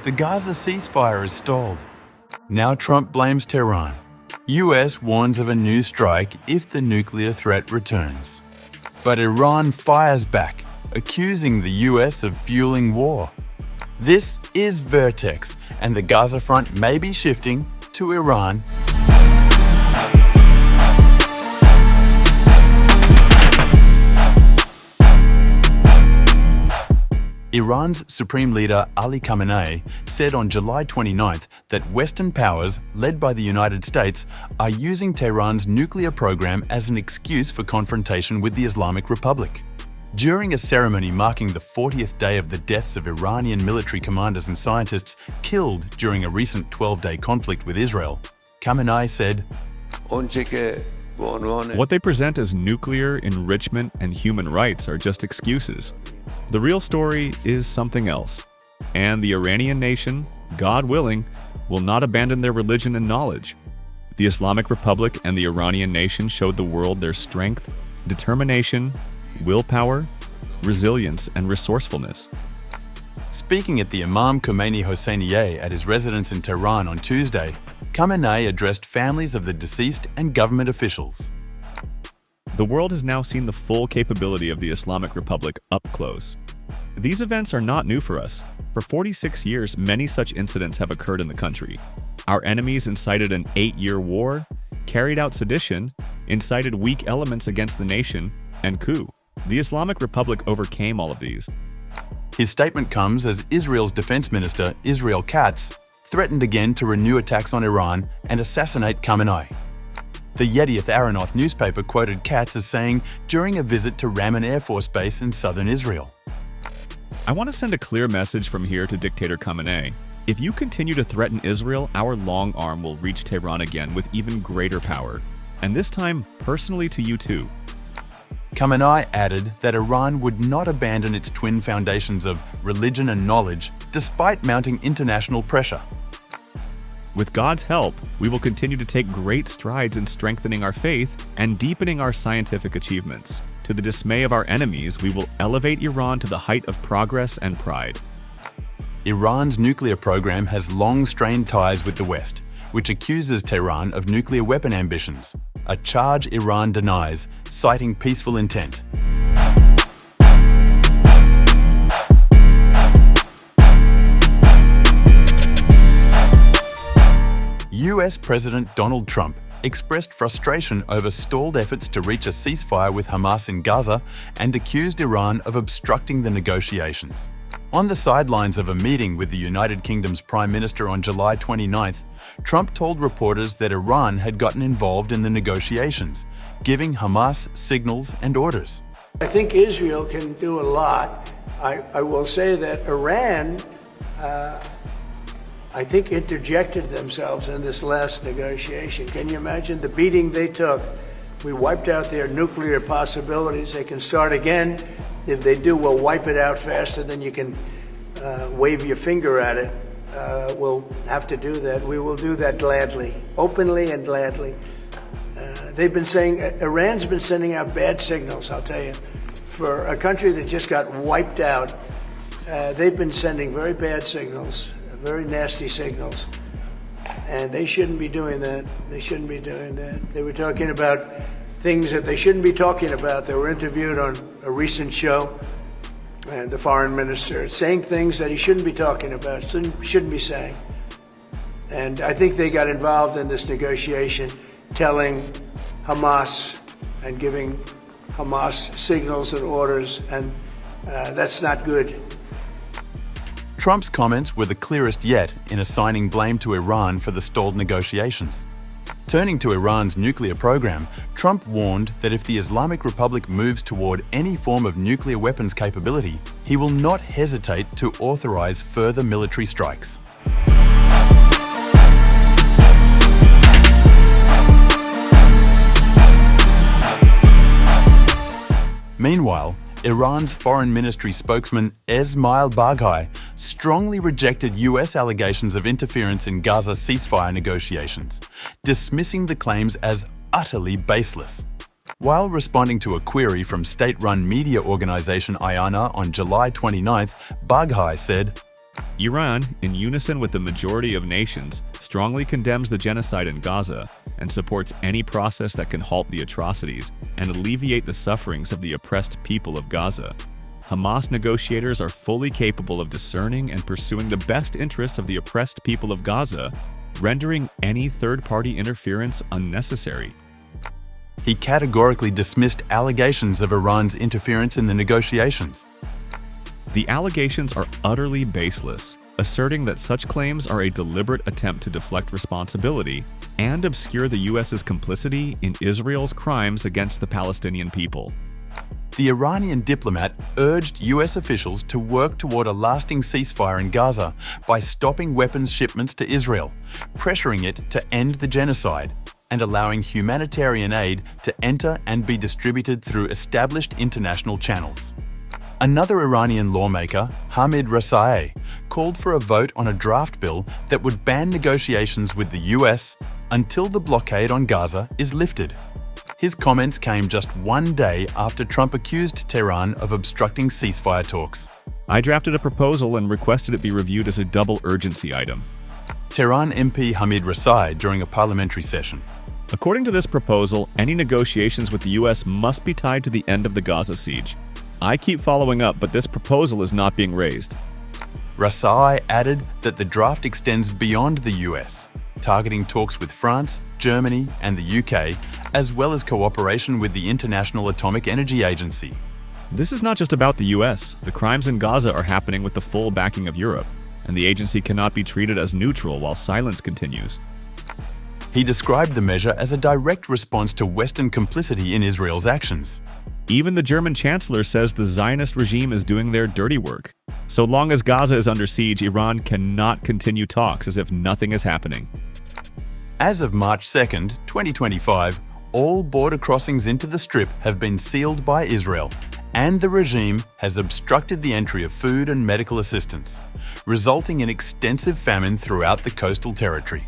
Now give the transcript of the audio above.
The Gaza ceasefire is stalled. Now Trump blames Tehran. US warns of a new strike if the nuclear threat returns. But Iran fires back, accusing the US of fueling war. This is VERTEX, and the Gaza front may be shifting to Iran. Iran's Supreme Leader Ali Khamenei said on July 29th that Western powers, led by the United States, are using Tehran's nuclear program as an excuse for confrontation with the Islamic Republic. During a ceremony marking the 40th day of the deaths of Iranian military commanders and scientists killed during a recent 12-day conflict with Israel, Khamenei said, "What they present as nuclear enrichment and human rights are just excuses. The real story is something else, and the Iranian nation, God willing, will not abandon their religion and knowledge. The Islamic Republic and the Iranian nation showed the world their strength, determination, willpower, resilience, and resourcefulness." Speaking at the Imam Khomeini Hosseinieh at his residence in Tehran on Tuesday, Khamenei addressed families of the deceased and government officials. The world has now seen the full capability of the Islamic Republic up close. These events are not new for us. For 46 years, many such incidents have occurred in the country. Our enemies incited an 8-year war, carried out sedition, incited weak elements against the nation, and coup. The Islamic Republic overcame all of these. His statement comes as Israel's Defense Minister, Israel Katz, threatened again to renew attacks on Iran and assassinate Khamenei. The Yedioth Ahronoth newspaper quoted Katz as saying during a visit to Ramon Air Force Base in southern Israel, "I want to send a clear message from here to Dictator Khamenei. If you continue to threaten Israel, our long arm will reach Tehran again with even greater power, and this time personally to you too." Khamenei added that Iran would not abandon its twin foundations of religion and knowledge despite mounting international pressure. "With God's help, we will continue to take great strides in strengthening our faith and deepening our scientific achievements. To the dismay of our enemies, we will elevate Iran to the height of progress and pride." Iran's nuclear program has long strained ties with the West, which accuses Tehran of nuclear weapon ambitions, a charge Iran denies, citing peaceful intent. US President Donald Trump expressed frustration over stalled efforts to reach a ceasefire with Hamas in Gaza and accused Iran of obstructing the negotiations. On the sidelines of a meeting with the United Kingdom's Prime Minister on July 29th, Trump told reporters that Iran had gotten involved in the negotiations, giving Hamas signals and orders. "I think Israel can do a lot. I will say that Iran I think interjected themselves in this last negotiation. Can you imagine the beating they took? We wiped out their nuclear possibilities. They can start again. If they do, we'll wipe it out faster than you can wave your finger at it. We'll have to do that. We will do that gladly, openly and gladly. They've been saying, Iran's been sending out bad signals, I'll tell you. For a country that just got wiped out, they've been sending very bad signals. Very nasty signals, and they shouldn't be doing that. They shouldn't be doing that. They were talking about things that they shouldn't be talking about. They were interviewed on a recent show, and the foreign minister saying things that he shouldn't be talking about, shouldn't be saying. And I think they got involved in this negotiation, telling Hamas and giving Hamas signals and orders, and that's not good. Trump's comments were the clearest yet in assigning blame to Iran for the stalled negotiations. Turning to Iran's nuclear program, Trump warned that if the Islamic Republic moves toward any form of nuclear weapons capability, he will not hesitate to authorize further military strikes. Meanwhile, Iran's Foreign Ministry spokesman Esmail Baghai strongly rejected US allegations of interference in Gaza ceasefire negotiations, dismissing the claims as utterly baseless. While responding to a query from state-run media organization IAEA on July 29th, Baghai said, Iran, in unison with the majority of nations, strongly condemns the genocide in Gaza and supports any process that can halt the atrocities and alleviate the sufferings of the oppressed people of Gaza. Hamas negotiators are fully capable of discerning and pursuing the best interests of the oppressed people of Gaza, rendering any third-party interference unnecessary. He categorically dismissed allegations of Iran's interference in the negotiations. The allegations are utterly baseless, asserting that such claims are a deliberate attempt to deflect responsibility and obscure the U.S.'s complicity in Israel's crimes against the Palestinian people. The Iranian diplomat urged U.S. officials to work toward a lasting ceasefire in Gaza by stopping weapons shipments to Israel, pressuring it to end the genocide, and allowing humanitarian aid to enter and be distributed through established international channels. Another Iranian lawmaker, Hamid Rasaei, called for a vote on a draft bill that would ban negotiations with the US until the blockade on Gaza is lifted. His comments came just one day after Trump accused Tehran of obstructing ceasefire talks. I drafted a proposal and requested it be reviewed as a double urgency item. Tehran MP Hamid Rasaei during a parliamentary session. According to this proposal, any negotiations with the U.S. must be tied to the end of the Gaza siege. I keep following up, but this proposal is not being raised. Rasaei added that the draft extends beyond the US, targeting talks with France, Germany, and the UK, as well as cooperation with the International Atomic Energy Agency. This is not just about the U.S. The crimes in Gaza are happening with the full backing of Europe, and the agency cannot be treated as neutral while silence continues. He described the measure as a direct response to Western complicity in Israel's actions. Even the German chancellor says the Zionist regime is doing their dirty work. So long as Gaza is under siege, Iran cannot continue talks as if nothing is happening. As of March 2nd, 2025, all border crossings into the Strip have been sealed by Israel, and the regime has obstructed the entry of food and medical assistance, resulting in extensive famine throughout the coastal territory.